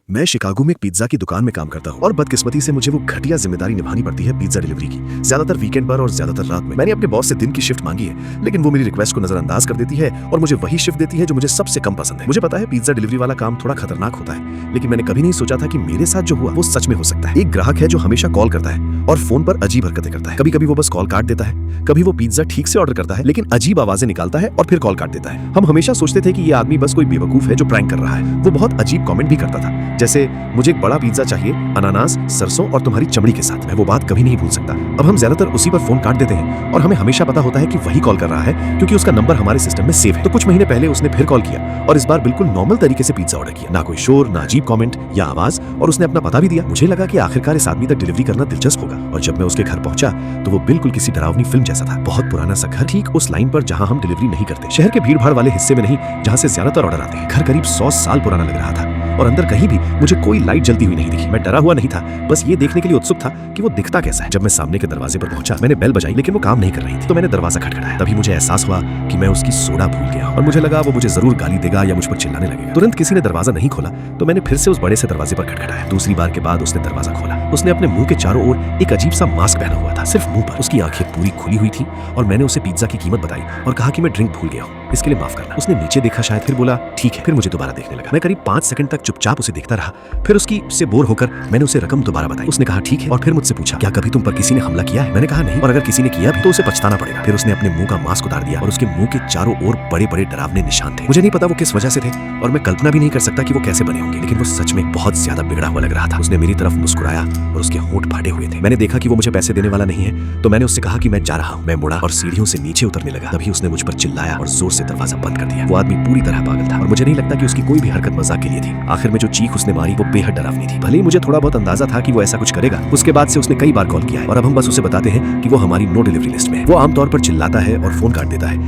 मैं शिकागो में एक पिज्जा की दुकान में काम करता हूँ और बदकिस्मती से मुझे वो घटिया जिम्मेदारी निभानी पड़ती है पिज्जा डिलीवरी की, ज्यादातर वीकेंड पर और ज्यादातर रात में। मैंने अपने बॉस से दिन की शिफ्ट मांगी है, लेकिन वो मेरी रिक्वेस्ट को नजरअंदाज कर देती है और मुझे वही शिफ्ट देती है जो मुझे सबसे कम पसंद है। मुझे पता है पिज्जा डिलीवरी वाला काम थोड़ा खतरनाक होता है, लेकिन मैंने कभी नहीं सोचा था कि मेरे साथ जो हुआ वो सच में हो सकता है। एक ग्राहक है जो हमेशा कॉल करता है और फोन पर अजीब हरकतें करता है। कभी कभी वो बस कॉल काट देता है, कभी वो पिज्जा ठीक से ऑर्डर करता है लेकिन अजीब आवाजें निकालता है और फिर कॉल काट देता है। हम हमेशा सोचते थे कि ये आदमी बस कोई बेवकूफ है जो प्रैंक कर रहा है। वो बहुत अजीब कमेंट भी करता था, जैसे मुझे एक बड़ा पिज्जा चाहिए, अनानास, सरसों और तुम्हारी चमड़ी के साथ। मैं वो बात कभी नहीं भूल सकता। अब हम ज्यादातर उसी पर फोन काट देते हैं और हमें हमेशा पता होता है कि वही कॉल कर रहा है क्योंकि उसका नंबर हमारे सिस्टम में सेव है। तो कुछ महीने पहले उसने फिर कॉल किया और इस बार बिल्कुल नॉर्मल तरीके से पिज्जा ऑर्डर किया, ना कोई शोर, ना अजीब कमेंट या आवाज, और उसने अपना पता भी दिया। मुझे लगा कि आखिरकार इस आदमी तक डिलीवरी करना दिलचस्प होगा, और जब मैं उसके घर पहुंचा तो वो बिल्कुल किसी डरावनी फिल्म जैसा था। बहुत पुराना सा घर, ठीक उस लाइन पर जहां हम डिलीवरी नहीं करते, शहर के भीड़ भाड़ वाले हिस्से में नहीं जहां से ज्यादातर ऑर्डर आते हैं। घर करीब 100 साल पुराना लग रहा था और अंदर कहीं भी मुझे कोई लाइट जलती हुई नहीं दिखी। मैं डरा हुआ नहीं था, बस ये देखने के लिए उत्सुक था कि वो दिखता कैसा है। जब मैं सामने के दरवाजे पर पहुंचा, मैंने बेल बजाई लेकिन वो काम नहीं कर रही थी, तो मैंने दरवाजा खटखटाया। तभी मुझे एहसास हुआ कि मैं उसकी सोडा भूल गया और मुझे लगा वो मुझे जरूर गाली देगा या मुझ पर चिल्लाने लगेगा। तुरंत किसी ने दरवाजा नहीं खोला तो मैंने फिर से उस बड़े से दरवाजे पर खटखटाया। दूसरी बार के बाद उसने दरवाजा खोला। उसने अपने मुंह के चारों ओर एक अजीब सा मास्क पहना हुआ था, सिर्फ मुंह पर। उसकी आंखें पूरी खुली हुई थी और मैंने उसे पिज्जा की कीमत बताई और कहा कि मैं ड्रिंक भूल गया हूँ, इसके लिए माफ करना। उसने नीचे देखा, शायद फिर बोला ठीक है, फिर मुझे दोबारा देखने लगा। मैं करीब 5 सेकंड तक चुपचाप उसे देखता रहा, फिर उसकी से बोर होकर मैंने उसे रकम दोबारा बताई। उसने कहा ठीक है और फिर मुझसे पूछा क्या कभी तुम पर किसी ने हमला किया है? मैंने कहा नहीं, और अगर किसी ने किया भी तो उसे पछताना पड़ेगा। फिर उसने अपने मुंह का मास्क उतार दिया और उसके मुंह के चारों ओर बड़े बड़े डरावने निशान थे। मुझे नहीं पता वो किस वजह से थे और मैं कल्पना भी नहीं कर सकता कि वो कैसे बने होंगे, लेकिन वो सच में बहुत ज्यादा बिगड़ा हुआ लग रहा था। उसने मेरी तरफ मुस्कुराया और उसके होंठ फाटे हुए थे। मैंने देखा कि वो मुझे पैसे देने वाला नहीं है, तो मैंने उससे कहा कि मैं जा रहा हूँ। मैं मुड़ा और सीढ़ियों से नीचे उतरने लगा। तभी उसने मुझ पर चिल्लाया और जोर से दरवाजा बंद कर दिया। वो आदमी पूरी तरह पागल था और मुझे नहीं लगता कि उसकी कोई भी हरकत मजाक के लिए थी। आखिर में जो चीख उसने मारी वो बेहद डरावनी थी। भले ही मुझे थोड़ा बहुत अंदाजा था कि वो ऐसा कुछ करेगा। उसके बाद से उसने कई बार कॉल किया है और अब हम बस उसे बताते हैं कि वो हमारी नो डिलीवरी लिस्ट में है। वो आमतौर पर चिल्लाता है और फोन काट देता है,